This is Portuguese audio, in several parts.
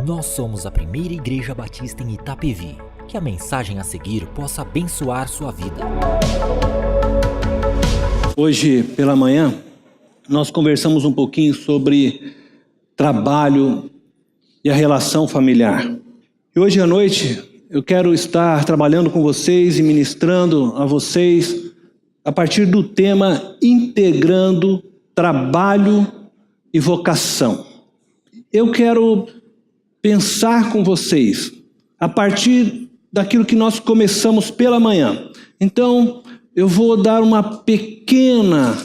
Nós somos a primeira igreja batista em Itapevi. Que a mensagem a seguir possa abençoar sua vida. Hoje pela manhã, nós conversamos um pouquinho sobre trabalho e a relação familiar. E hoje à noite, eu quero estar trabalhando com vocês e ministrando a vocês a partir do tema integrando trabalho e vocação. Eu quero pensar com vocês a partir daquilo que nós começamos pela manhã. Então, eu vou dar uma pequena,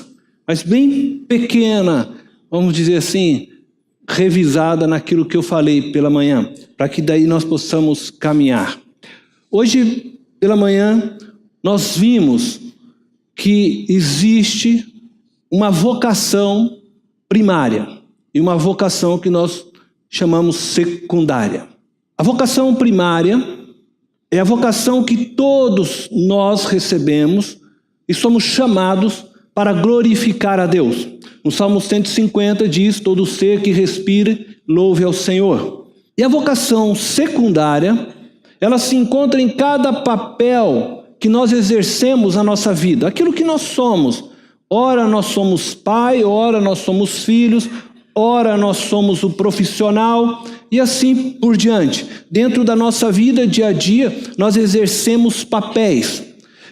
mas bem pequena, vamos dizer assim, revisada naquilo que eu falei pela manhã, para que daí nós possamos caminhar. Hoje, pela manhã, nós vimos que existe uma vocação primária e uma vocação que nós chamamos secundária. A vocação primária é a vocação que todos nós recebemos e somos chamados para glorificar a Deus. No Salmo 150 diz: todo ser que respire, louve ao Senhor. E a vocação secundária, ela se encontra em cada papel que nós exercemos na nossa vida. Aquilo que nós somos. Ora nós somos pai, ora nós somos filhos, ora nós somos o profissional e assim por diante. Dentro da nossa vida, dia a dia, nós exercemos papéis.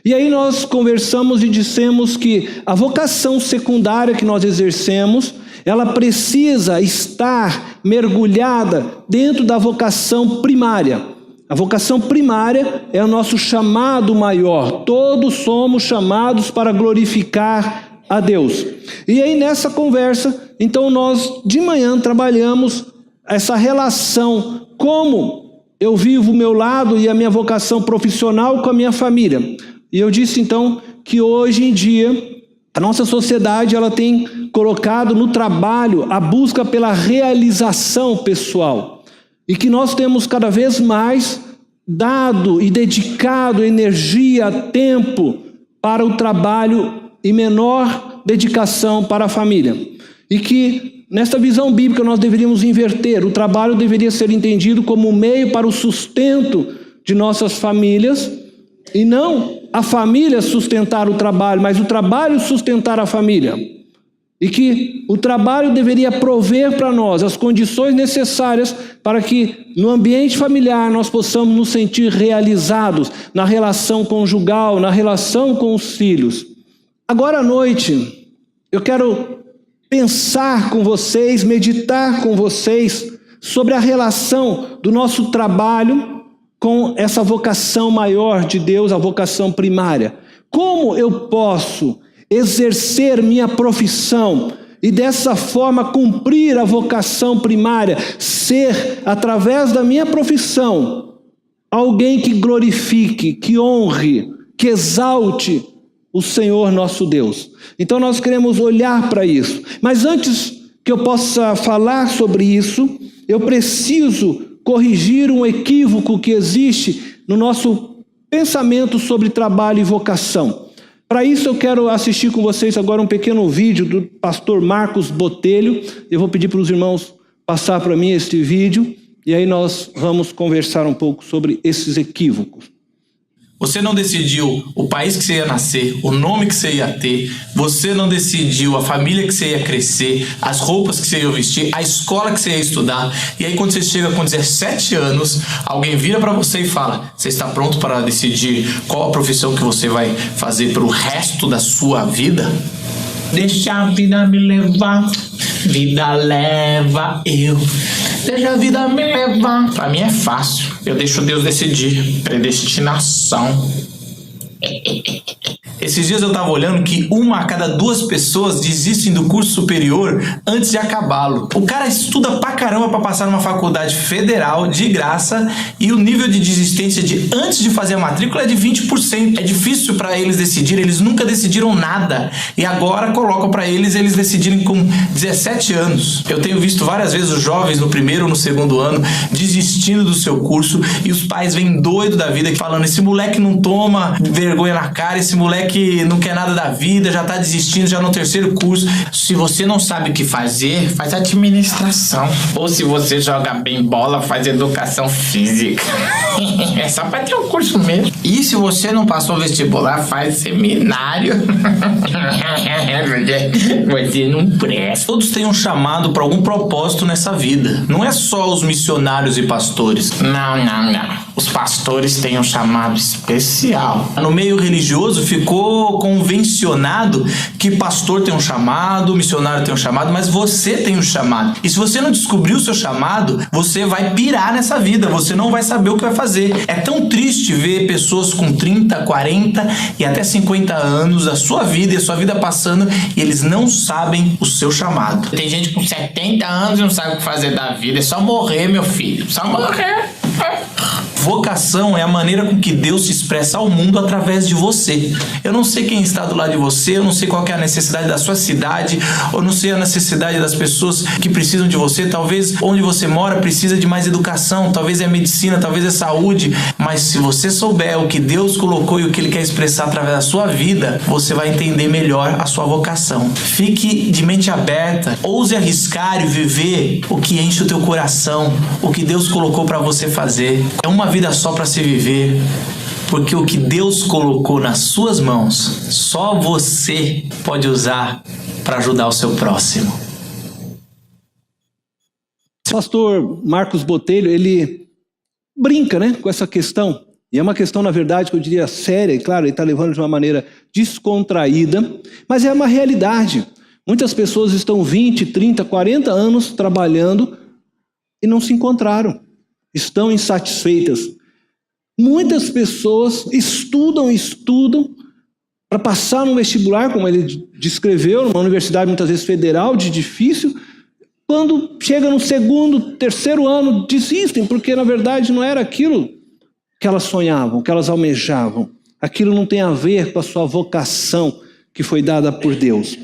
E aí nós conversamos e dissemos que a vocação secundária que nós exercemos, ela precisa estar mergulhada dentro da vocação primária. A vocação primária é o nosso chamado maior. Todos somos chamados para glorificar a Deus. E aí nessa conversa, então nós de manhã trabalhamos essa relação, como eu vivo o meu lado e a minha vocação profissional com a minha família. E eu disse então que hoje em dia a nossa sociedade ela tem colocado no trabalho a busca pela realização pessoal. E que nós temos cada vez mais dado e dedicado energia, tempo para o trabalho e menor dedicação para a família. E que nesta visão bíblica nós deveríamos inverter. O trabalho deveria ser entendido como um meio para o sustento de nossas famílias e não a família sustentar o trabalho, mas o trabalho sustentar a família. E que o trabalho deveria prover para nós as condições necessárias para que no ambiente familiar nós possamos nos sentir realizados na relação conjugal, na relação com os filhos. Agora à noite, eu quero pensar com vocês, meditar com vocês sobre a relação do nosso trabalho com essa vocação maior de Deus, a vocação primária. Como eu posso exercer minha profissão e dessa forma cumprir a vocação primária, ser, através da minha profissão, alguém que glorifique, que honre, que exalte o Senhor nosso Deus. Então nós queremos olhar para isso. Mas antes que eu possa falar sobre isso, eu preciso corrigir um equívoco que existe no nosso pensamento sobre trabalho e vocação. Para isso eu quero assistir com vocês agora um pequeno vídeo do pastor Marcos Botelho. Eu vou pedir para os irmãos passar para mim este vídeo e aí nós vamos conversar um pouco sobre esses equívocos. Você não decidiu o país que você ia nascer, o nome que você ia ter, você não decidiu a família que você ia crescer, as roupas que você ia vestir, a escola que você ia estudar. E aí quando você chega com 17 anos, alguém vira para você e fala: você está pronto para decidir qual a profissão que você vai fazer para o resto da sua vida? Deixa a vida me levar, vida leva eu. Deixa a vida me levar. Pra mim é fácil. Eu deixo Deus decidir. Predestinação. Esses dias eu tava olhando que 1 a cada 2 pessoas desistem do curso superior antes de acabá-lo. O cara estuda pra caramba pra passar numa faculdade federal de graça e o nível de desistência de antes de fazer a matrícula é de 20%. É difícil pra eles decidirem, eles nunca decidiram nada. E agora colocam pra eles decidirem com 17 anos. Eu tenho visto várias vezes os jovens no primeiro ou no segundo ano desistindo do seu curso e os pais vêm doidos da vida falando: esse moleque não toma vergonha na cara, esse moleque que não quer nada da vida, já tá desistindo, já no terceiro curso. Se você não sabe o que fazer, faz administração. Ou se você joga bem bola, faz educação física. É só pra ter um curso mesmo. E se você não passou vestibular, faz seminário. Você não presta. Todos têm um chamado para algum propósito nessa vida. Não é só os missionários e pastores. Não. Os pastores têm um chamado especial. No meio religioso ficou convencionado que pastor tem um chamado, missionário tem um chamado, mas você tem um chamado. E se você não descobrir o seu chamado, você vai pirar nessa vida, você não vai saber o que vai fazer. É tão triste ver pessoas com 30, 40 e até 50 anos da sua vida e a sua vida passando e eles não sabem o seu chamado. Tem gente com 70 anos e não sabe o que fazer da vida. É só morrer, meu filho. Só morrer. Vocação é a maneira com que Deus se expressa ao mundo através de você. Eu não sei quem está do lado de você, eu não sei qual que é a necessidade da sua cidade, eu não sei a necessidade das pessoas que precisam de você. Talvez onde você mora precisa de mais educação, talvez é medicina, talvez é saúde, mas se você souber o que Deus colocou e o que Ele quer expressar através da sua vida, você vai entender melhor a sua vocação. Fique de mente aberta, ouse arriscar e viver o que enche o teu coração, o que Deus colocou para você fazer. É uma vida só para se viver, porque o que Deus colocou nas suas mãos, só você pode usar para ajudar o seu próximo. O pastor Marcos Botelho, ele brinca, com essa questão, e é uma questão, na verdade, que eu diria séria, e claro, ele está levando de uma maneira descontraída, mas é uma realidade. Muitas pessoas estão 20, 30, 40 anos trabalhando e não se encontraram. Estão insatisfeitas. Muitas pessoas estudam para passar no vestibular, como ele descreveu, numa universidade muitas vezes federal, de difícil. Quando chega no segundo, terceiro ano, desistem, porque na verdade não era aquilo que elas sonhavam, que elas almejavam. Aquilo não tem a ver com a sua vocação que foi dada por Deus.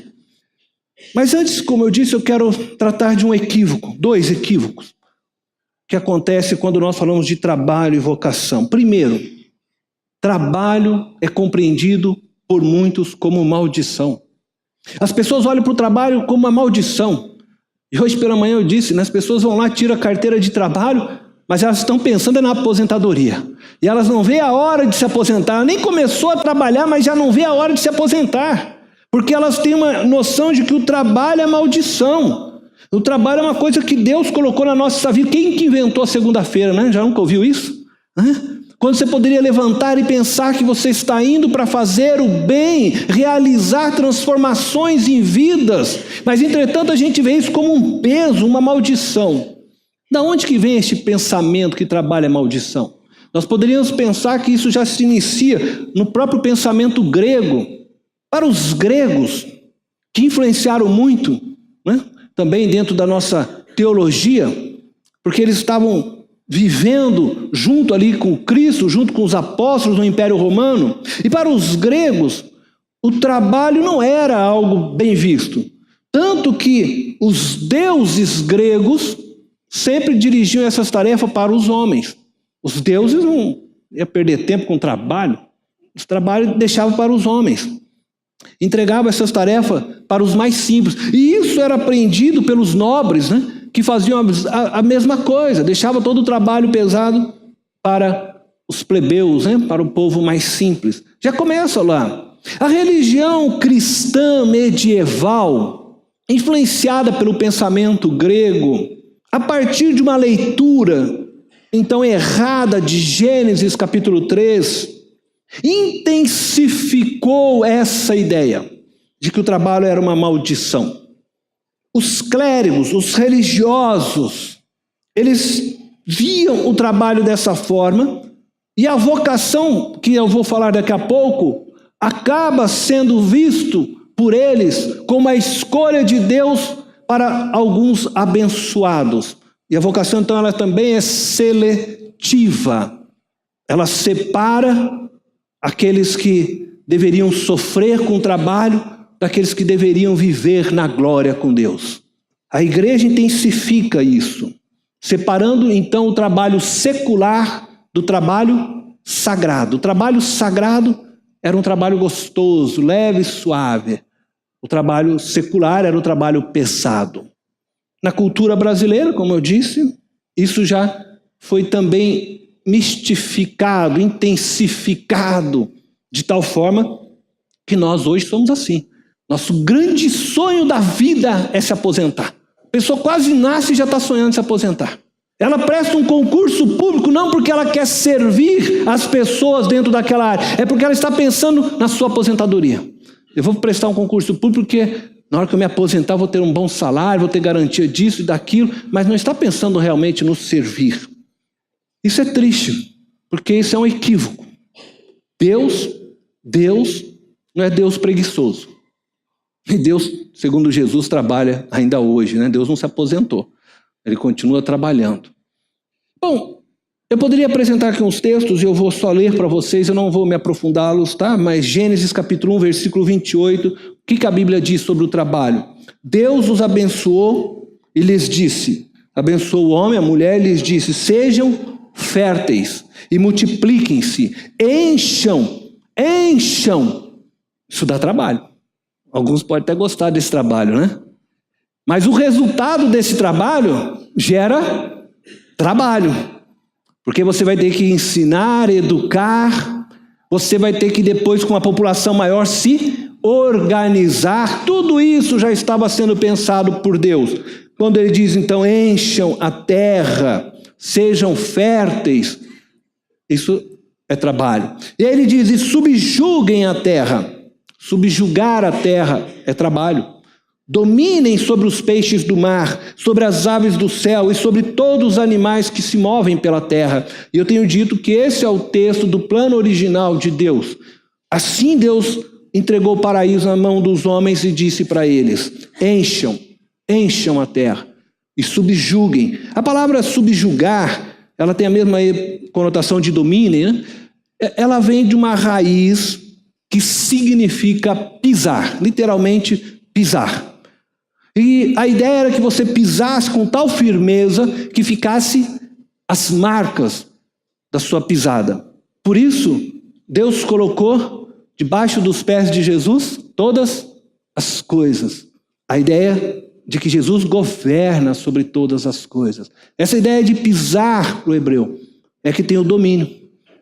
Mas antes, como eu disse, eu quero tratar de um equívoco, 2 equívocos, que acontece quando nós falamos de trabalho e vocação. Primeiro, trabalho é compreendido por muitos como maldição. As pessoas olham para o trabalho como uma maldição. E hoje pela manhã eu disse, as pessoas vão lá, tiram a carteira de trabalho, mas elas estão pensando na aposentadoria. E elas não vê a hora de se aposentar. Ela nem começou a trabalhar, mas já não vê a hora de se aposentar. Porque elas têm uma noção de que o trabalho é maldição. O trabalho é uma coisa que Deus colocou na nossa vida. Quem que inventou a segunda-feira, Já nunca ouviu isso? Quando você poderia levantar e pensar que você está indo para fazer o bem, realizar transformações em vidas, mas entretanto a gente vê isso como um peso, uma maldição. Da onde que vem este pensamento que trabalho é maldição? Nós poderíamos pensar que isso já se inicia no próprio pensamento grego. Para os gregos, que influenciaram muito, também dentro da nossa teologia, porque eles estavam vivendo junto ali com Cristo, junto com os apóstolos no Império Romano, e para os gregos, o trabalho não era algo bem visto. Tanto que os deuses gregos sempre dirigiam essas tarefas para os homens. Os deuses não iam perder tempo com trabalho, os trabalhos deixavam para os homens. Entregavam essas tarefas para os mais simples. E isso era aprendido pelos nobres, que faziam a mesma coisa. Deixavam todo o trabalho pesado para os plebeus, para o povo mais simples. Já começa lá. A religião cristã medieval, influenciada pelo pensamento grego, a partir de uma leitura, então, errada de Gênesis capítulo 3, intensificou essa ideia de que o trabalho era uma maldição. Os clérigos, os religiosos, eles viam o trabalho dessa forma, e a vocação, que eu vou falar daqui a pouco, acaba sendo visto por eles como a escolha de Deus para alguns abençoados. E a vocação, então, ela também é seletiva. Ela separa aqueles que deveriam sofrer com o trabalho daqueles que deveriam viver na glória com Deus. A igreja intensifica isso, separando então o trabalho secular do trabalho sagrado. O trabalho sagrado era um trabalho gostoso, leve e suave. O trabalho secular era um trabalho pesado. Na cultura brasileira, como eu disse, isso já foi também mistificado, intensificado, de tal forma que nós hoje somos assim. Nosso grande sonho da vida é se aposentar. A pessoa quase nasce e já está sonhando em se aposentar. Ela presta um concurso público não porque ela quer servir as pessoas dentro daquela área, é porque ela está pensando na sua aposentadoria. Eu vou prestar um concurso público porque na hora que eu me aposentar vou ter um bom salário, vou ter garantia disso e daquilo, mas não está pensando realmente no servir. Isso é triste, porque isso é um equívoco. Deus não é Deus preguiçoso. E Deus, segundo Jesus, trabalha ainda hoje, né? Deus não se aposentou. Ele continua trabalhando. Bom, eu poderia apresentar aqui uns textos e eu vou só ler para vocês, eu não vou me aprofundá-los, tá? Mas Gênesis capítulo 1, versículo 28, o que a Bíblia diz sobre o trabalho? Deus os abençoou e lhes disse, abençoou o homem, a mulher, e lhes disse, sejam férteis e multipliquem-se, encham. Isso dá trabalho. Alguns podem até gostar desse trabalho, né? Mas o resultado desse trabalho gera trabalho. Porque você vai ter que ensinar, educar, você vai ter que depois com uma população maior se organizar. Tudo isso já estava sendo pensado por Deus. Quando ele diz então, encham a terra, sejam férteis, isso é trabalho. E aí ele diz, e subjuguem a terra. Subjugar a terra é trabalho. Dominem sobre os peixes do mar, sobre as aves do céu e sobre todos os animais que se movem pela terra. E eu tenho dito que esse é o texto do plano original de Deus. Assim Deus entregou o paraíso na mão dos homens e disse para eles, encham a terra e subjuguem. A palavra subjugar, ela tem a mesma conotação de dominem, né? Ela vem de uma raiz que significa pisar, literalmente pisar. E a ideia era que você pisasse com tal firmeza que ficasse as marcas da sua pisada. Por isso, Deus colocou debaixo dos pés de Jesus todas as coisas. A ideia de que Jesus governa sobre todas as coisas. Essa ideia de pisar para o hebreu é que tem o domínio.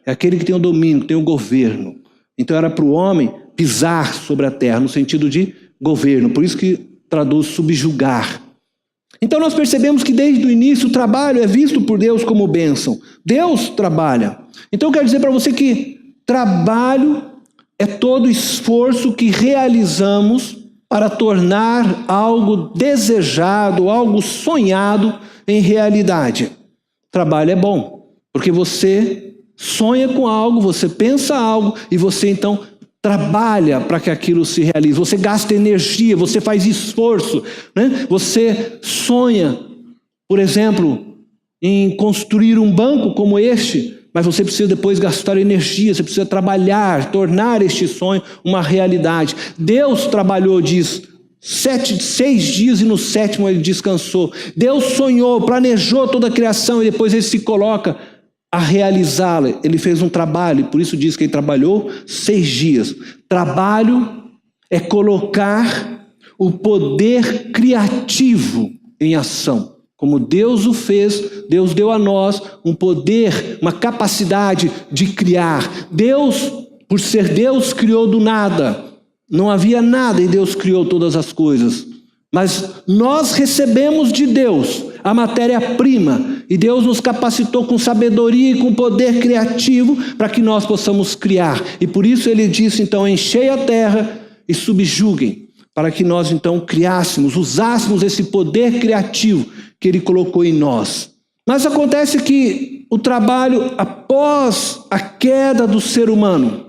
É aquele que tem o domínio, que tem o governo. Então era para o homem pisar sobre a terra, no sentido de governo. Por isso que traduz subjugar. Então nós percebemos que desde o início o trabalho é visto por Deus como bênção. Deus trabalha. Então eu quero dizer para você que trabalho é todo esforço que realizamos para tornar algo desejado, algo sonhado em realidade. Trabalho é bom, porque você sonha com algo, você pensa algo e você então trabalha para que aquilo se realize. Você gasta energia, você faz esforço, né? Você sonha, por exemplo, em construir um banco como este, mas você precisa depois gastar energia, você precisa trabalhar, tornar este sonho uma realidade. Deus trabalhou, diz, 6 dias e no 7º ele descansou. Deus sonhou, planejou toda a criação e depois ele se coloca a realizá-la. Ele fez um trabalho, por isso diz que ele trabalhou 6 dias. Trabalho é colocar o poder criativo em ação. Como Deus o fez, Deus deu a nós um poder, uma capacidade de criar. Deus, por ser Deus, criou do nada. Não havia nada e Deus criou todas as coisas. Mas nós recebemos de Deus a matéria-prima e Deus nos capacitou com sabedoria e com poder criativo para que nós possamos criar. E por isso ele disse, então, enchei a terra e subjuguem, para que nós então criássemos, usássemos esse poder criativo que ele colocou em nós. Mas acontece que o trabalho, após a queda do ser humano,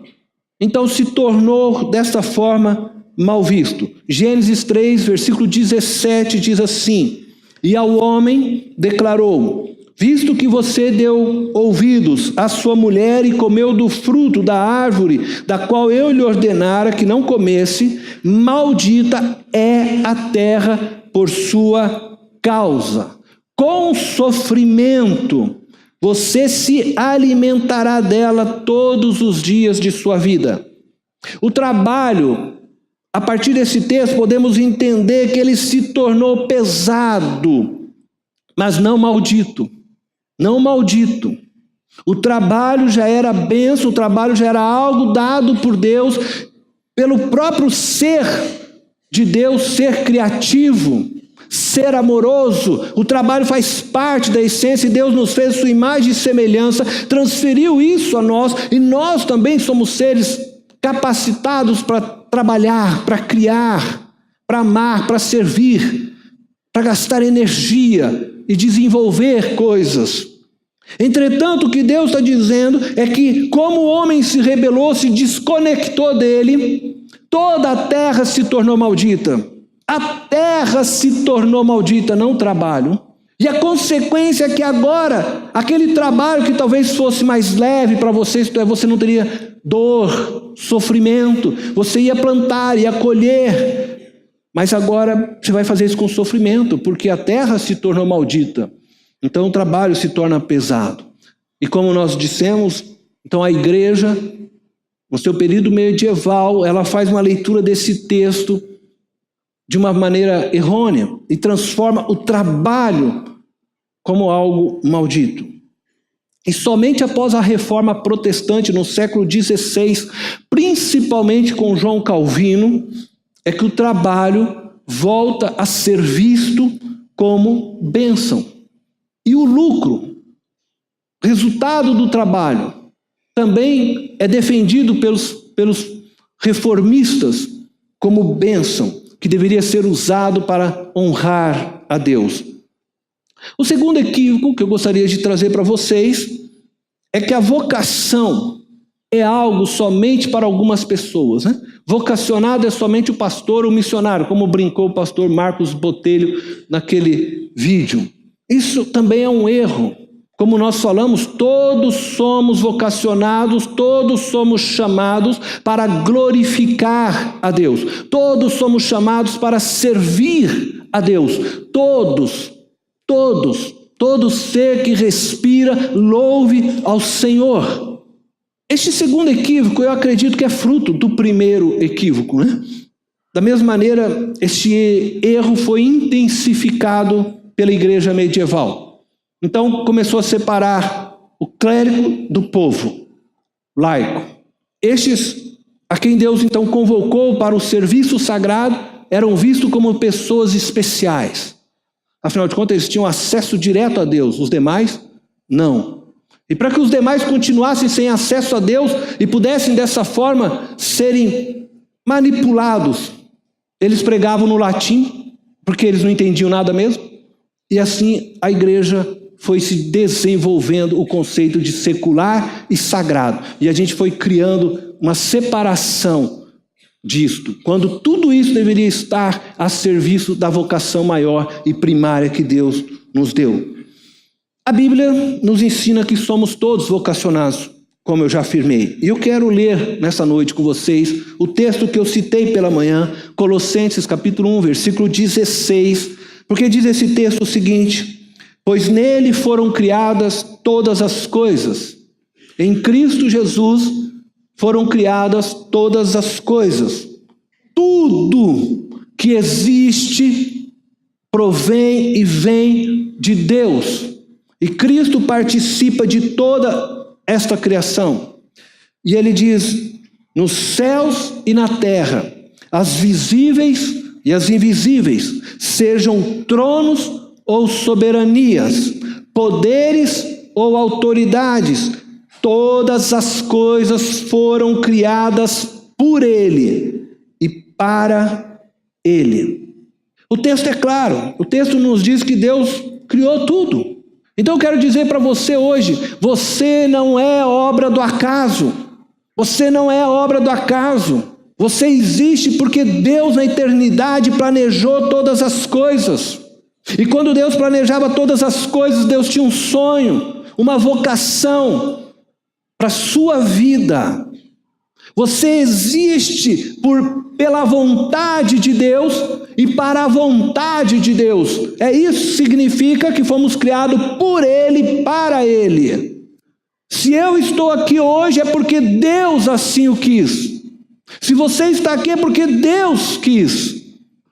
então se tornou desta forma mal visto. Gênesis 3, versículo 17 diz assim, e ao homem declarou, visto que você deu ouvidos à sua mulher e comeu do fruto da árvore, da qual eu lhe ordenara que não comesse, maldita é a terra por sua causa. Com sofrimento você se alimentará dela todos os dias de sua vida. O trabalho, a partir desse texto, podemos entender que ele se tornou pesado, mas não maldito. Não maldito. O trabalho já era bênção, o trabalho já era algo dado por Deus, pelo próprio ser de Deus, ser criativo, ser amoroso. O trabalho faz parte da essência e Deus nos fez sua imagem e semelhança, transferiu isso a nós e nós também somos seres capacitados para trabalhar, para criar, para amar, para servir, para gastar energia e desenvolver coisas. Entretanto, o que Deus está dizendo é que, como o homem se rebelou, se desconectou dele, toda a terra se tornou maldita. A terra se tornou maldita, não o trabalho. E a consequência é que agora, aquele trabalho que talvez fosse mais leve para você, isto é, você não teria dor, sofrimento, você ia plantar, ia colher, mas agora você vai fazer isso com sofrimento, porque a terra se tornou maldita. Então o trabalho se torna pesado. E como nós dissemos, então a igreja, no seu período medieval, ela faz uma leitura desse texto de uma maneira errônea e transforma o trabalho como algo maldito. E somente após a reforma protestante no século XVI, principalmente com João Calvino, é que o trabalho volta a ser visto como bênção. E o lucro, resultado do trabalho, também é defendido pelos reformistas como bênção, que deveria ser usado para honrar a Deus. O segundo equívoco que eu gostaria de trazer para vocês é que a vocação é algo somente para algumas pessoas, né? Vocacionado é somente o pastor ou o missionário, como brincou o pastor Marcos Botelho naquele vídeo. Isso também é um erro. Como nós falamos, todos somos vocacionados, todos somos chamados para glorificar a Deus. Todos somos chamados para servir a Deus. Todo ser que respira, louve ao Senhor. Este segundo equívoco, eu acredito que é fruto do primeiro equívoco, né? Da mesma maneira, este erro foi intensificado pela igreja medieval. Então, começou a separar o clérigo do povo laico. Estes, a quem Deus então convocou para o serviço sagrado, eram vistos como pessoas especiais. Afinal de contas, eles tinham acesso direto a Deus, os demais, não. E para que os demais continuassem sem acesso a Deus e pudessem dessa forma serem manipulados, eles pregavam no latim, porque eles não entendiam nada mesmo. E assim a igreja foi se desenvolvendo o conceito de secular e sagrado. E a gente foi criando uma separação disto, quando tudo isso deveria estar a serviço da vocação maior e primária que Deus nos deu. A Bíblia nos ensina que somos todos vocacionados, como eu já afirmei. E eu quero ler nessa noite com vocês o texto que eu citei pela manhã, Colossenses capítulo 1, versículo 16, porque diz esse texto o seguinte: pois nele foram criadas todas as coisas, em Cristo Jesus foram criadas todas as coisas. Tudo que existe provém e vem de Deus. E Cristo participa de toda esta criação. E ele diz: nos céus e na terra, as visíveis e as invisíveis, sejam tronos ou soberanias, poderes ou autoridades, todas as coisas foram criadas por Ele e para Ele. O texto é claro, o texto nos diz que Deus criou tudo. Então eu quero dizer para você hoje, você não é obra do acaso. Você não é obra do acaso. Você existe porque Deus na eternidade planejou todas as coisas. E quando Deus planejava todas as coisas, Deus tinha um sonho, uma vocação para a sua vida. Você existe pela vontade de Deus e para a vontade de Deus. Isso significa que fomos criados por Ele e para Ele. Se eu estou aqui hoje é porque Deus assim o quis. Se você está aqui é porque Deus quis,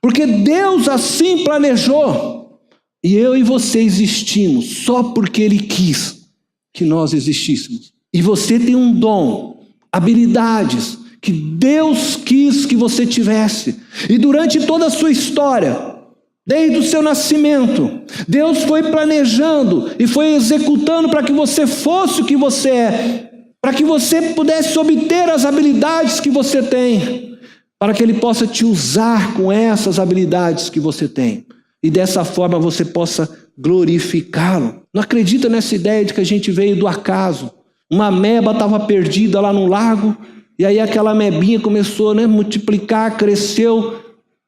porque Deus assim planejou. E eu e você existimos só porque Ele quis que nós existíssemos. E você tem um dom, habilidades que Deus quis que você tivesse. E durante toda a sua história, desde o seu nascimento, Deus foi planejando e foi executando para que você fosse o que você é, para que você pudesse obter as habilidades que você tem, para que Ele possa te usar com essas habilidades que você tem. E dessa forma você possa glorificá-lo. Não acredita nessa ideia de que a gente veio do acaso. Uma ameba estava perdida lá no lago, e aí aquela amebinha começou a multiplicar, cresceu,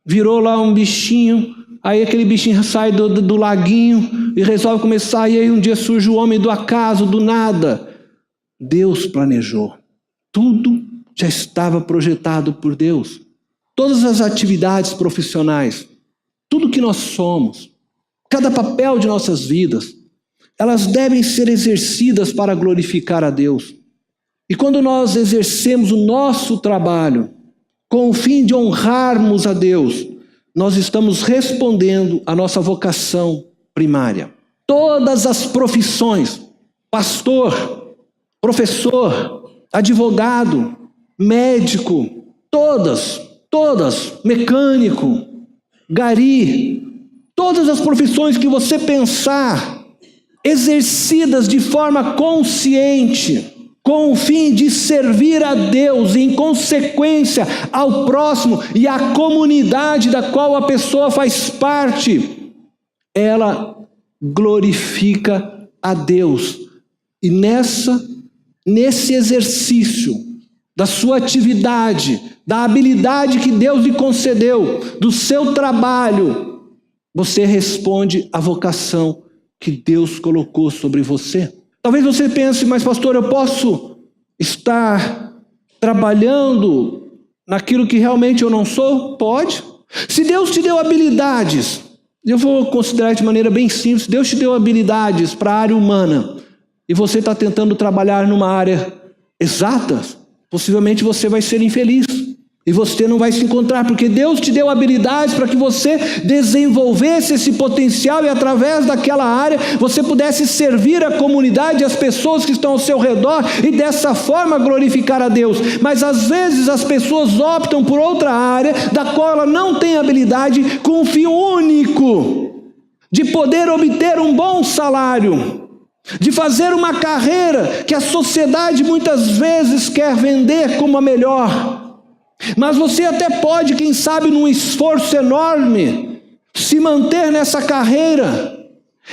virou lá um bichinho. Aí aquele bichinho sai do laguinho e resolve começar, e aí um dia surge o homem do acaso, do nada. Deus planejou. Tudo já estava projetado por Deus. Todas as atividades profissionais, tudo que nós somos, cada papel de nossas vidas, elas devem ser exercidas para glorificar a Deus. E quando nós exercemos o nosso trabalho com o fim de honrarmos a Deus, nós estamos respondendo à nossa vocação primária. Todas as profissões, pastor, professor, advogado, médico, todas, mecânico, gari, todas as profissões que você pensar, exercidas de forma consciente, com o fim de servir a Deus e, em consequência, ao próximo e à comunidade da qual a pessoa faz parte, ela glorifica a Deus. E nesse exercício da sua atividade, da habilidade que Deus lhe concedeu, do seu trabalho, você responde à vocação que Deus colocou sobre você. Talvez você pense, mas pastor, eu posso estar trabalhando naquilo que realmente eu não sou? Pode. Se Deus te deu habilidades, eu vou considerar de maneira bem simples, Deus te deu habilidades para a área humana, e você está tentando trabalhar numa área exata, possivelmente você vai ser infeliz. E você não vai se encontrar, porque Deus te deu habilidades para que você desenvolvesse esse potencial e através daquela área você pudesse servir a comunidade e as pessoas que estão ao seu redor e dessa forma glorificar a Deus. Mas às vezes as pessoas optam por outra área da qual ela não tem habilidade, com um fim único de poder obter um bom salário, de fazer uma carreira que a sociedade muitas vezes quer vender como a melhor. Mas você até pode, quem sabe, num esforço enorme, se manter nessa carreira.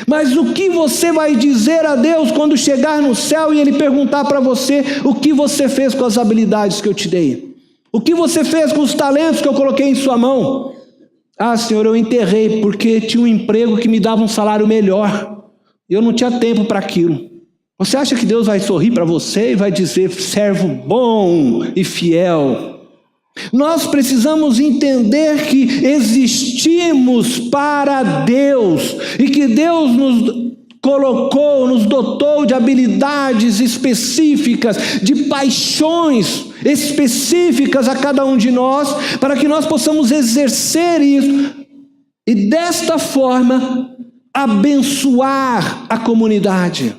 Mas o que você vai dizer a Deus quando chegar no céu e Ele perguntar para você o que você fez com as habilidades que eu te dei? O que você fez com os talentos que eu coloquei em sua mão? Ah, Senhor, eu enterrei porque tinha um emprego que me dava um salário melhor. Eu não tinha tempo para aquilo. Você acha que Deus vai sorrir para você e vai dizer, servo bom e fiel? Nós precisamos entender que existimos para Deus e que Deus nos colocou, nos dotou de habilidades específicas, de paixões específicas a cada um de nós, para que nós possamos exercer isso e desta forma abençoar a comunidade.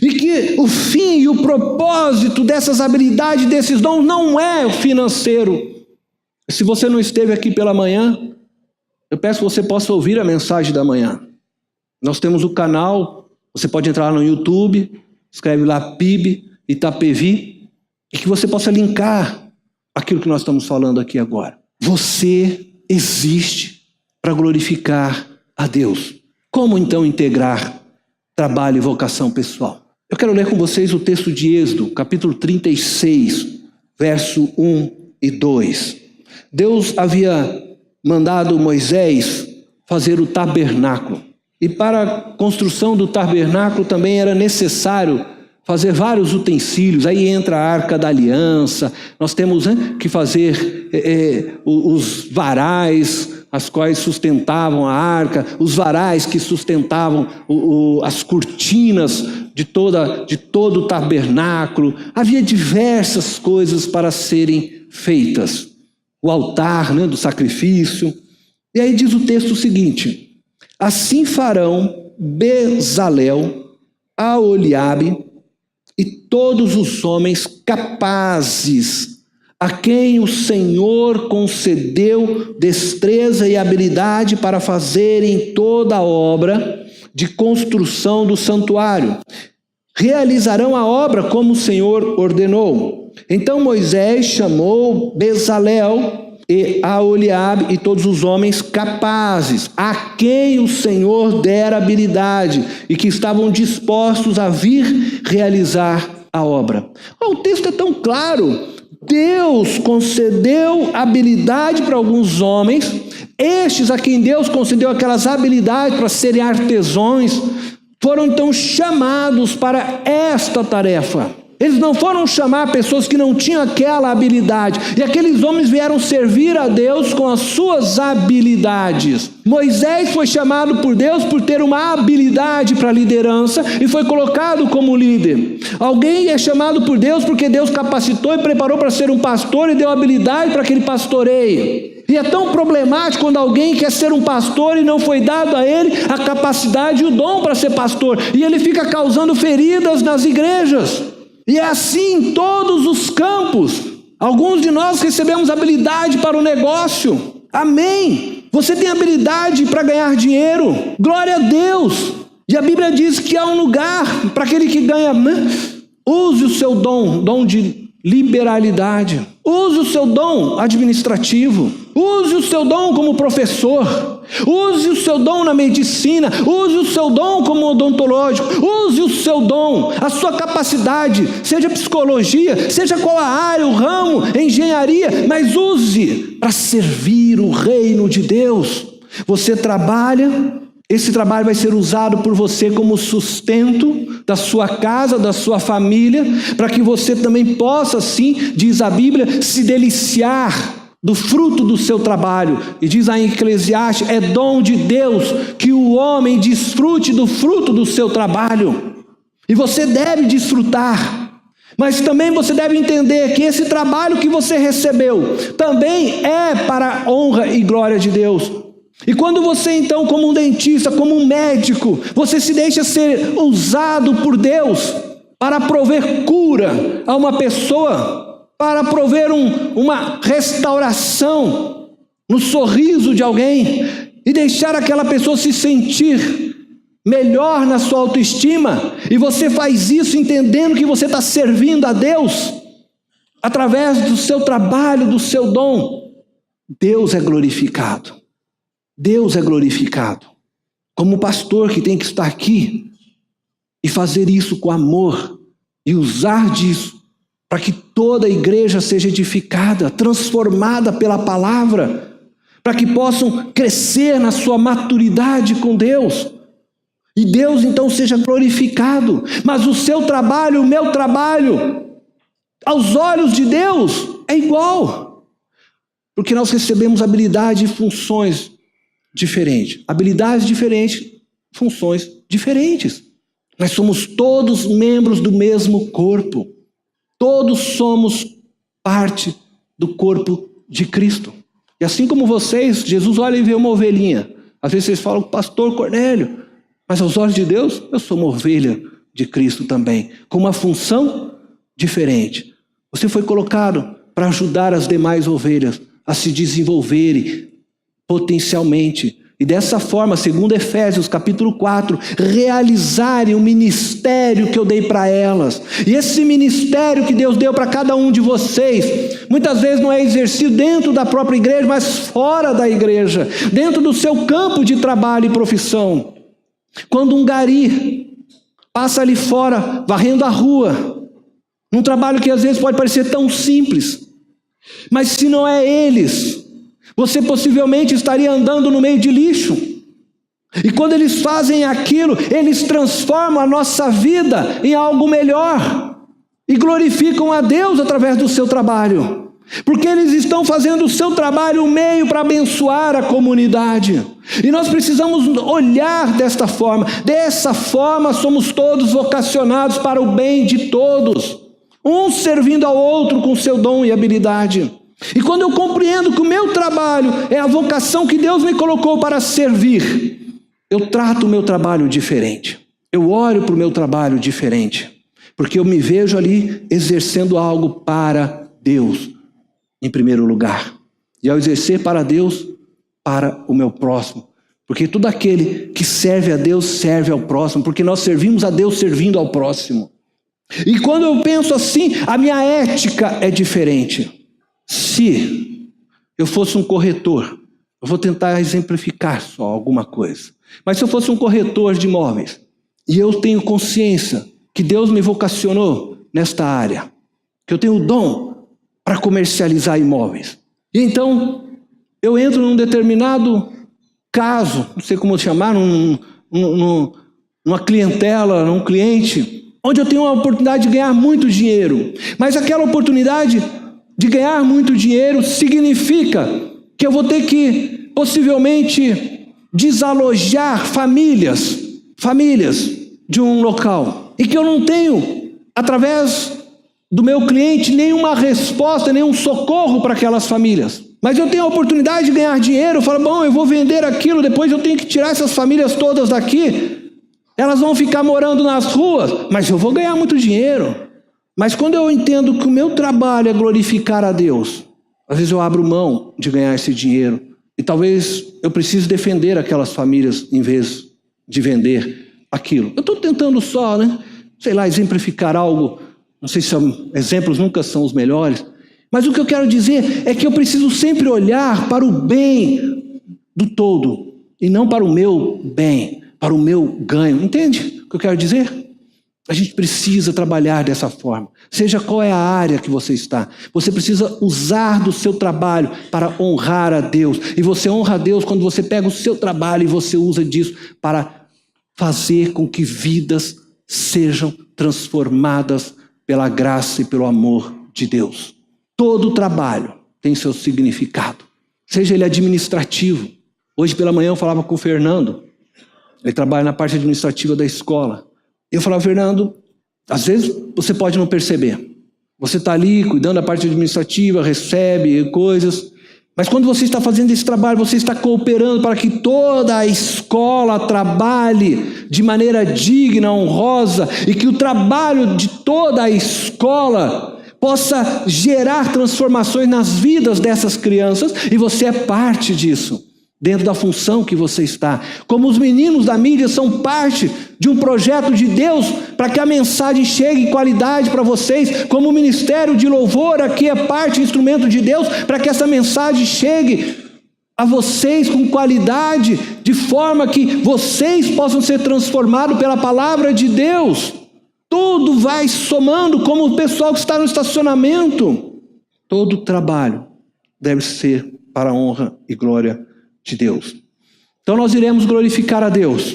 E que o fim e o propósito dessas habilidades, desses dons, não é o financeiro. Se você não esteve aqui pela manhã, eu peço que você possa ouvir a mensagem da manhã. Nós temos o canal, você pode entrar no YouTube, escreve lá PIB Itapevi, e que você possa linkar aquilo que nós estamos falando aqui agora. Você existe para glorificar a Deus. Como então integrar trabalho e vocação pessoal? Eu quero ler com vocês o texto de Êxodo, capítulo 36, verso 1 e 2. Deus havia mandado Moisés fazer o tabernáculo. E para a construção do tabernáculo também era necessário fazer vários utensílios. Aí entra a Arca da Aliança, nós temos que fazer os varais, as quais sustentavam a arca, os varais que sustentavam as cortinas de todo o tabernáculo. Havia diversas coisas para serem feitas. O altar, né, do sacrifício. E aí diz o texto o seguinte: assim farão Bezalel, Aholiabe e todos os homens capazes, a quem o Senhor concedeu destreza e habilidade para fazerem toda a obra de construção do santuário. Realizarão a obra como o Senhor ordenou. Então Moisés chamou Bezalel e Aholiabe e todos os homens capazes, a quem o Senhor dera habilidade e que estavam dispostos a vir realizar a obra. O texto é tão claro. Deus concedeu habilidade para alguns homens, estes a quem Deus concedeu aquelas habilidades para serem artesãos, foram então chamados para esta tarefa. Eles não foram chamar pessoas que não tinham aquela habilidade. E aqueles homens vieram servir a Deus com as suas habilidades. Moisés foi chamado por Deus por ter uma habilidade para a liderança e foi colocado como líder. Alguém é chamado por Deus porque Deus capacitou e preparou para ser um pastor e deu habilidade para que ele pastoreie. E é tão problemático quando alguém quer ser um pastor e não foi dado a ele a capacidade e o dom para ser pastor. E ele fica causando feridas nas igrejas. E é assim em todos os campos. Alguns de nós recebemos habilidade para o negócio. Amém. Você tem habilidade para ganhar dinheiro. Glória a Deus. E a Bíblia diz que há um lugar para aquele que ganha. Use o seu dom de liberalidade. Use o seu dom administrativo. Use o seu dom como professor. Use o seu dom na medicina. Use o seu dom como odontológico. Use o seu dom, a sua capacidade, seja psicologia, seja qual a área, o ramo, engenharia, mas use para servir o reino de Deus. Você trabalha, esse trabalho vai ser usado por você como sustento da sua casa, da sua família, para que você também possa, assim, diz a Bíblia, se deliciar do fruto do seu trabalho. E diz aí em Eclesiastes, é dom de Deus que o homem desfrute do fruto do seu trabalho. E você deve desfrutar. Mas também você deve entender que esse trabalho que você recebeu também é para a honra e glória de Deus. E quando você então, como um dentista, como um médico, você se deixa ser usado por Deus para prover cura a uma pessoa, para prover uma restauração no sorriso de alguém e deixar aquela pessoa se sentir melhor na sua autoestima, e você faz isso entendendo que você está servindo a Deus através do seu trabalho, do seu dom, Deus é glorificado. Deus é glorificado. Como pastor que tem que estar aqui e fazer isso com amor e usar disso para que toda a igreja seja edificada, transformada pela palavra, para que possam crescer na sua maturidade com Deus. E Deus então seja glorificado. Mas o seu trabalho, o meu trabalho, aos olhos de Deus, é igual. Porque nós recebemos habilidade e funções diferentes. Habilidades diferentes, funções diferentes. Nós somos todos membros do mesmo corpo. Todos somos parte do corpo de Cristo. E assim como vocês, Jesus olha e vê uma ovelhinha. Às vezes vocês falam, pastor Cornélio, mas aos olhos de Deus, eu sou uma ovelha de Cristo também, com uma função diferente. Você foi colocado para ajudar as demais ovelhas a se desenvolverem potencialmente. E dessa forma, segundo Efésios capítulo 4, realizarem o ministério que eu dei para elas. E esse ministério que Deus deu para cada um de vocês, muitas vezes não é exercido dentro da própria igreja, mas fora da igreja, dentro do seu campo de trabalho e profissão. Quando um gari passa ali fora, varrendo a rua, num trabalho que às vezes pode parecer tão simples, mas se não é eles, você possivelmente estaria andando no meio de lixo. E quando eles fazem aquilo, eles transformam a nossa vida em algo melhor e glorificam a Deus através do seu trabalho, porque eles estão fazendo o seu trabalho um meio para abençoar a comunidade. E nós precisamos olhar desta forma. Dessa forma somos todos vocacionados para o bem de todos, um servindo ao outro com seu dom e habilidade. E quando eu compreendo que o meu trabalho é a vocação que Deus me colocou para servir, eu trato o meu trabalho diferente. Eu olho para o meu trabalho diferente. Porque eu me vejo ali exercendo algo para Deus, em primeiro lugar. E ao exercer para Deus, para o meu próximo. Porque todo aquele que serve a Deus, serve ao próximo. Porque nós servimos a Deus servindo ao próximo. E quando eu penso assim, a minha ética é diferente. Se eu fosse um corretor, eu vou tentar exemplificar só alguma coisa. Mas se eu fosse um corretor de imóveis, e eu tenho consciência que Deus me vocacionou nesta área, que eu tenho o dom para comercializar imóveis. E então, eu entro num determinado caso, não sei como chamar, numa clientela, num cliente, onde eu tenho uma oportunidade de ganhar muito dinheiro. Mas aquela oportunidade de ganhar muito dinheiro significa que eu vou ter que, possivelmente, desalojar famílias de um local. E que eu não tenho, através do meu cliente, nenhuma resposta, nenhum socorro para aquelas famílias. Mas eu tenho a oportunidade de ganhar dinheiro, eu falo, bom, eu vou vender aquilo, depois eu tenho que tirar essas famílias todas daqui. Elas vão ficar morando nas ruas, mas eu vou ganhar muito dinheiro. Mas quando eu entendo que o meu trabalho é glorificar a Deus, às vezes eu abro mão de ganhar esse dinheiro. E talvez eu precise defender aquelas famílias em vez de vender aquilo. Eu estou tentando só, exemplificar algo. Não sei se exemplos nunca são os melhores. Mas o que eu quero dizer é que eu preciso sempre olhar para o bem do todo. E não para o meu bem, para o meu ganho. Entende o que eu quero dizer? A gente precisa trabalhar dessa forma. Seja qual é a área que você está. Você precisa usar do seu trabalho para honrar a Deus. E você honra a Deus quando você pega o seu trabalho e você usa disso para fazer com que vidas sejam transformadas pela graça e pelo amor de Deus. Todo trabalho tem seu significado. Seja ele administrativo. Hoje pela manhã eu falava com o Fernando. Ele trabalha na parte administrativa da escola. Eu falava, Fernando, às vezes você pode não perceber. Você está ali cuidando da parte administrativa, recebe coisas. Mas quando você está fazendo esse trabalho, você está cooperando para que toda a escola trabalhe de maneira digna, honrosa, e que o trabalho de toda a escola possa gerar transformações nas vidas dessas crianças, e você é parte disso. Dentro da função que você está. Como os meninos da mídia são parte de um projeto de Deus para que a mensagem chegue em qualidade para vocês, como o ministério de louvor aqui é parte, instrumento de Deus, para que essa mensagem chegue a vocês com qualidade, de forma que vocês possam ser transformados pela palavra de Deus. Tudo vai somando, como o pessoal que está no estacionamento. Todo trabalho deve ser para a honra e glória de Deus. Então nós iremos glorificar a Deus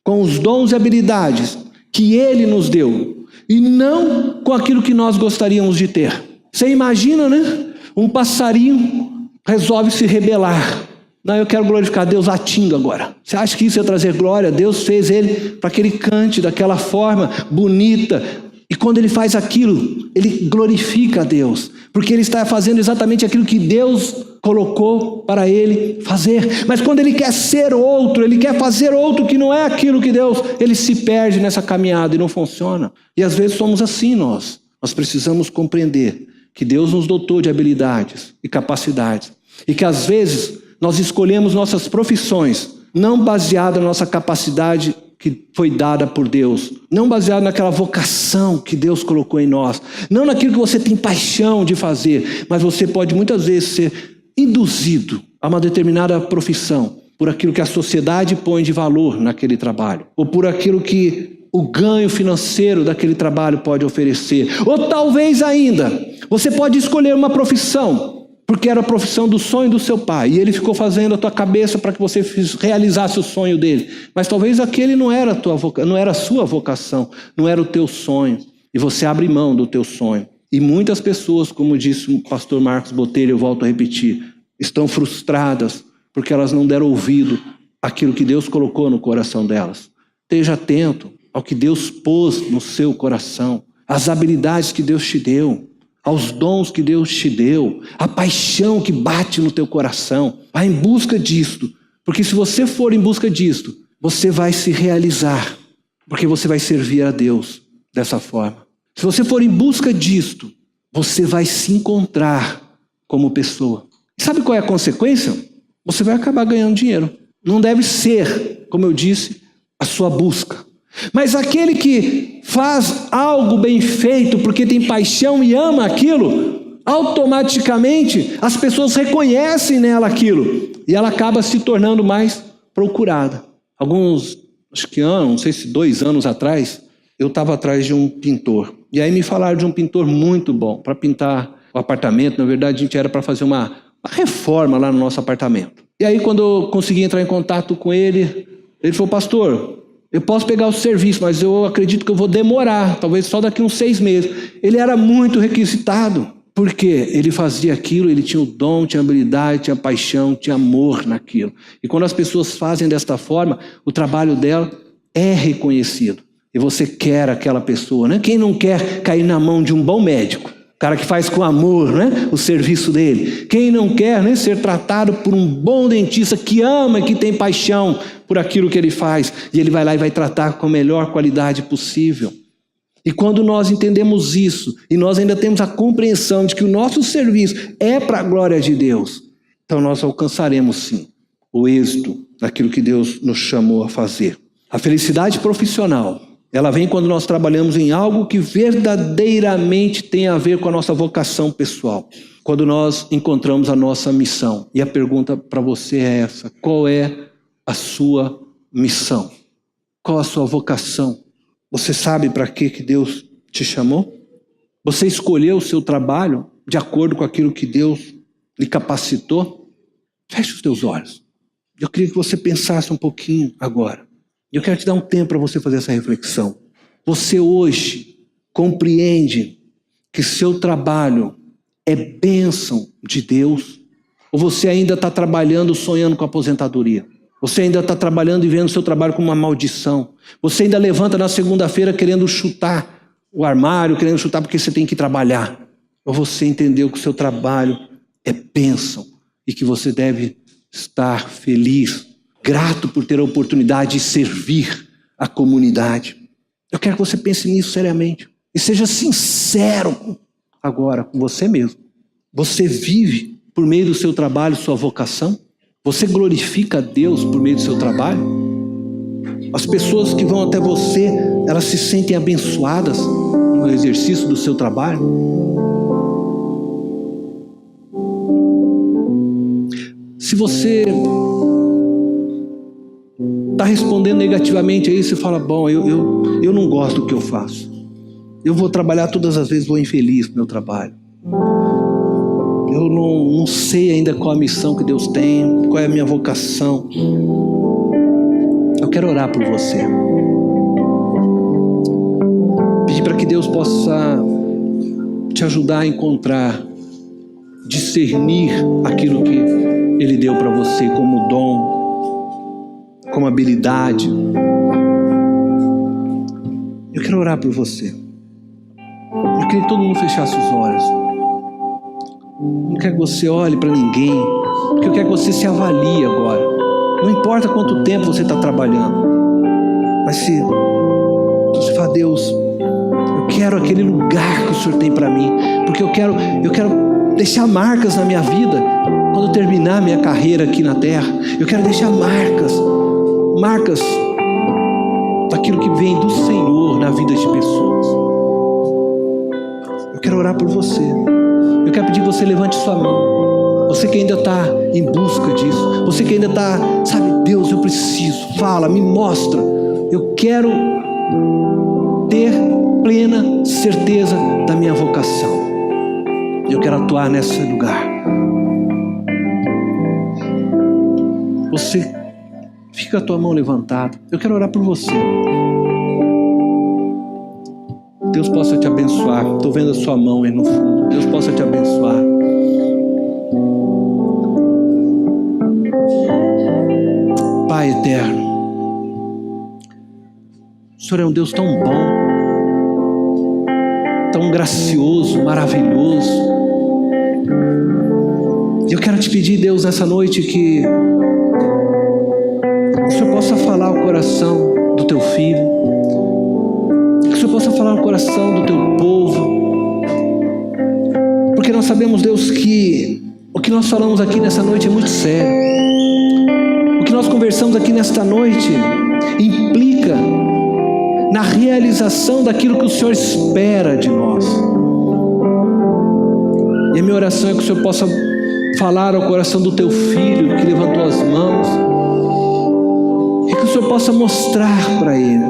com os dons e habilidades que Ele nos deu, e não com aquilo que nós gostaríamos de ter. Você imagina, um passarinho resolve se rebelar. Não, eu quero glorificar a Deus latindo agora. Você acha que isso ia trazer glória? Deus fez ele para que ele cante daquela forma bonita. E quando ele faz aquilo, ele glorifica a Deus, porque ele está fazendo exatamente aquilo que Deus colocou para ele fazer. Mas quando ele quer ser outro, ele quer fazer outro que não é aquilo que Deus, ele se perde nessa caminhada e não funciona. E às vezes somos assim nós. Nós precisamos compreender que Deus nos dotou de habilidades e capacidades. E que às vezes nós escolhemos nossas profissões não baseada na nossa capacidade que foi dada por Deus, não baseado naquela vocação que Deus colocou em nós, não naquilo que você tem paixão de fazer, mas você pode muitas vezes ser induzido a uma determinada profissão por aquilo que a sociedade põe de valor naquele trabalho, ou por aquilo que o ganho financeiro daquele trabalho pode oferecer, ou talvez ainda você pode escolher uma profissão porque era a profissão do sonho do seu pai, e ele ficou fazendo a tua cabeça para que você realizasse o sonho dele. Mas talvez aquele não era a sua vocação, não era o teu sonho, e você abre mão do teu sonho. E muitas pessoas, como disse o pastor Marcos Botelho, eu volto a repetir, estão frustradas porque elas não deram ouvido àquilo que Deus colocou no coração delas. Esteja atento ao que Deus pôs no seu coração, às habilidades que Deus te deu. aos dons que Deus te deu, a paixão que bate no teu coração. Vai em busca disto, porque se você for em busca disto, você vai se realizar, porque você vai servir a Deus dessa forma. Se você for em busca disto, você vai se encontrar como pessoa. E sabe qual é a consequência? Você vai acabar ganhando dinheiro. Não deve ser, como eu disse, a sua busca. Mas aquele que faz algo bem feito porque tem paixão e ama aquilo, automaticamente as pessoas reconhecem nela aquilo e ela acaba se tornando mais procurada. Acho que não sei se 2 anos atrás, eu estava atrás de um pintor. E aí me falaram de um pintor muito bom para pintar o apartamento. Na verdade, a gente era para fazer uma reforma lá no nosso apartamento. E aí quando eu consegui entrar em contato com ele, ele falou: pastor, eu posso pegar o serviço, mas eu acredito que eu vou demorar, talvez só daqui uns 6 meses. Ele era muito requisitado, porque ele fazia aquilo, ele tinha o dom, tinha habilidade, tinha paixão, tinha amor naquilo. E quando as pessoas fazem desta forma, o trabalho dela é reconhecido. E você quer aquela pessoa, né? Quem não quer cair na mão de um bom médico? O cara que faz com amor, né, o serviço dele. Quem não quer, né, ser tratado por um bom dentista que ama e que tem paixão por aquilo que ele faz. E ele vai lá e vai tratar com a melhor qualidade possível. E quando nós entendemos isso, e nós ainda temos a compreensão de que o nosso serviço é para a glória de Deus, então nós alcançaremos sim o êxito daquilo que Deus nos chamou a fazer. A felicidade profissional, ela vem quando nós trabalhamos em algo que verdadeiramente tem a ver com a nossa vocação pessoal. Quando nós encontramos a nossa missão. E a pergunta para você é essa: qual é a sua missão? Qual a sua vocação? Você sabe para que Deus te chamou? Você escolheu o seu trabalho de acordo com aquilo que Deus lhe capacitou? Feche os teus olhos. Eu queria que você pensasse um pouquinho agora. Eu quero te dar um tempo para você fazer essa reflexão. Você hoje compreende que seu trabalho é bênção de Deus? Ou você ainda está trabalhando sonhando com a aposentadoria? Você ainda está trabalhando e vendo seu trabalho como uma maldição? Você ainda levanta na segunda-feira querendo chutar o armário, querendo chutar porque você tem que trabalhar? Ou você entendeu que o seu trabalho é bênção e que você deve estar feliz, grato por ter a oportunidade de servir a comunidade? Eu quero que você pense nisso seriamente. E seja sincero agora com você mesmo. Você vive por meio do seu trabalho sua vocação? Você glorifica a Deus por meio do seu trabalho? As pessoas que vão até você, elas se sentem abençoadas no exercício do seu trabalho? Se você está respondendo negativamente a isso e fala: bom, eu não gosto do que eu faço. Eu vou trabalhar todas as vezes, vou infeliz no meu trabalho. Eu não sei ainda qual a missão que Deus tem, qual é a minha vocação. Eu quero orar por você. Pedir para que Deus possa te ajudar a encontrar, discernir aquilo que Ele deu para você como dom, como habilidade. Eu quero orar por você. Eu queria que todo mundo fechasse os olhos. Não quero que você olhe para ninguém, porque eu quero que você se avalie agora. Não importa quanto tempo você está trabalhando, mas se você fala: Deus, eu quero aquele lugar que o Senhor tem para mim, porque eu quero deixar marcas na minha vida. Quando eu terminar minha carreira aqui na terra, eu quero deixar marcas daquilo que vem do Senhor na vida de pessoas. Eu quero orar por você. Eu quero pedir que você levante sua mão. Você que ainda está em busca disso. Você que ainda está, sabe, Deus, eu preciso. Fala, me mostra. Eu quero ter plena certeza da minha vocação. Eu quero atuar nesse lugar. Você fica com a tua mão levantada. Eu quero orar por você. Deus possa te abençoar. Estou vendo a sua mão aí no fundo. Deus possa te abençoar. Pai eterno, o Senhor é um Deus tão bom. tão gracioso, maravilhoso. E eu quero te pedir, Deus, nessa noite que o Senhor possa falar ao coração do teu filho, que o Senhor possa falar ao coração do teu povo, porque nós sabemos, Deus, que o que nós falamos aqui nessa noite é muito sério. O que nós conversamos aqui nesta noite implica na realização daquilo que o Senhor espera de nós. E a minha oração é que o Senhor possa falar ao coração do teu filho que levantou as mãos, e que o Senhor possa mostrar para ele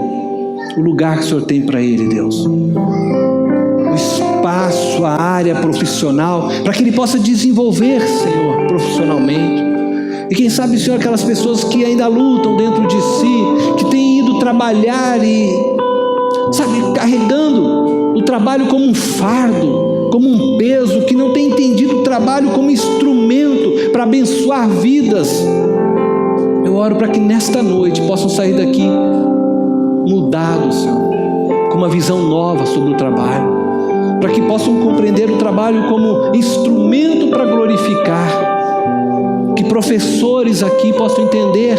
o lugar que o Senhor tem para ele, Deus, o espaço, a área profissional, para que ele possa desenvolver, Senhor, profissionalmente. E quem sabe, Senhor, aquelas pessoas que ainda lutam dentro de si, que têm ido trabalhar e, sabe, carregando o trabalho como um fardo, como um peso, que não tem entendido o trabalho como instrumento para abençoar vidas. Eu oro para que nesta noite possam sair daqui mudados, Senhor, com uma visão nova sobre o trabalho, para que possam compreender o trabalho como instrumento para glorificar. Que professores aqui possam entender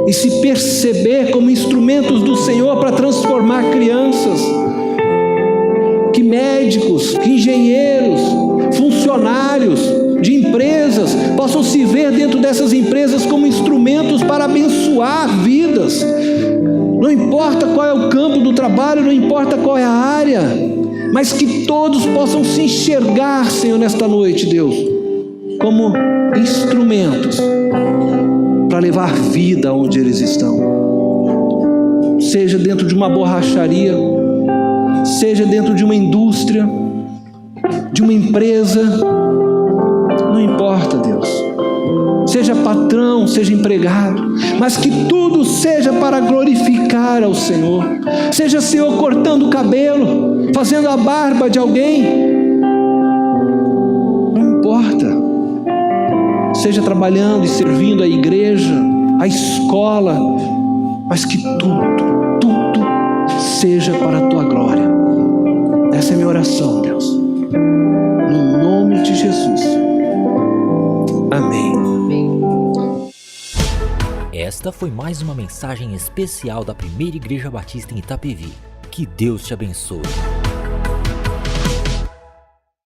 e se perceber como instrumentos do Senhor para transformar crianças. Que médicos, que engenheiros, funcionários de empresas possam se ver dentro dessas empresas como instrumentos para abençoar vidas. Não importa qual é o campo do trabalho, não importa qual é a área, mas que todos possam se enxergar, Senhor, nesta noite, Deus, como instrumentos para levar vida onde eles estão. Seja dentro de uma borracharia, seja dentro de uma indústria, de uma empresa, não importa, Deus. Seja patrão, seja empregado, mas que tudo seja para glorificar ao Senhor. Seja, Senhor, cortando o cabelo, fazendo a barba de alguém, não importa. Seja trabalhando e servindo a igreja, a escola, mas que tudo seja para a tua glória. Essa é a minha oração, Deus, no nome de Jesus, amém. Esta foi mais uma mensagem especial da Primeira Igreja Batista em Itapevi. Que Deus te abençoe.